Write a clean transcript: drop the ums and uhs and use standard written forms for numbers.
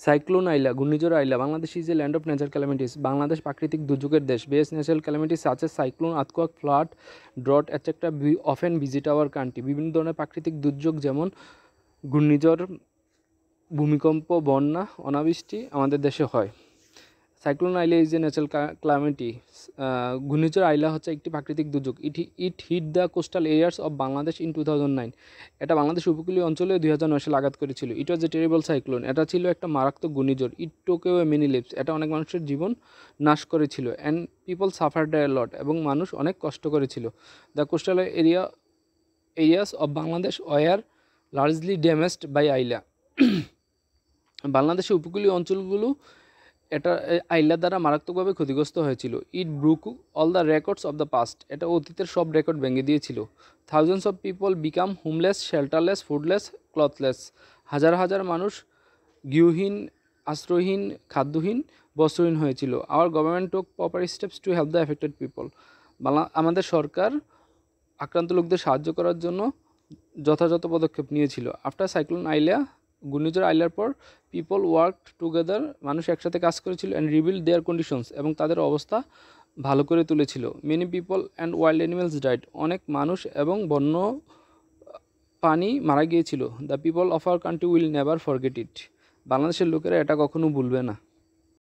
Cyclone Aila, ঘূর্ণিঝড় Aila, Bangladesh is a land of natural calamities, Bangladesh প্রাকৃতিক দুর্যোগের দেশ। Base natural calamities such as cyclone, earthquake, flood, drought etcetera often visit our country. বিভিন্ন ধরনের প্রাকৃতিক দুর্যোগ যেমন ঘূর্ণিঝড়, ভূমিকম্প, বন্যা, অনাবৃষ্টি আমাদের দেশে হয়। Cyclone Aila is a natural calamity, ঘূর্ণিঝড় আইলা হচ্ছে একটি প্রাকৃতিক দুর্যোগ। It hit the coastal areas of Bangladesh in 2009, এটা বাংলাদেশ উপকূলীয় অঞ্চলে 2009 সালে আঘাত করেছিল। ইট ওয়াজ এ টেরিবল সাইক্লোন, এটা ছিল একটা মারাত্মক ঘূর্ণিঝড়। ইট টোক এওয়ে মেনি লিভস, এটা অনেক মানুষের জীবন নাশ করেছিল। অ্যান্ড পিপল সাফারড এ লট, এবং মানুষ অনেক কষ্ট করেছিল। The coastal areas of Bangladesh were largely damaged by Aila, বাংলাদেশের উপকূলীয় অঞ্চলগুলো এটা আইলা দ্বারা মারাত্মকভাবে ক্ষতিগ্রস্ত হয়েছিল। It broke all the records of the past, এটা অতীতের সব রেকর্ড ভেঙে দিয়েছিল। Thousands of people became homeless, shelterless, foodless, clothless, হাজার হাজার মানুষ গৃহহীন, আশ্রয়হীন, খাদ্যহীন, বস্ত্রহীন হয়েছিল। Our government took proper steps to help the affected people, আমাদের সরকার আক্রান্ত লোকদের সাহায্য করার জন্য যথাযথ পদক্ষেপ নিয়েছিল। আফটার সাইক্লোন আইলা, ঘূর্ণিঝড় আইলার পর পিপল ওয়ার্ক টুগেদার, মানুষ একসাথে কাজ করেছিল। অ্যান্ড রিবিল্ড দেয়ার কন্ডিশনস, এবং তাদের অবস্থা ভালো করে তুলেছিল। Many people and wild animals died, অনেক মানুষ এবং বন্য প্রাণী মারা গিয়েছিল। The people of our country will never forget it, বাংলাদেশের লোকেরা এটা কখনো ভুলবে না।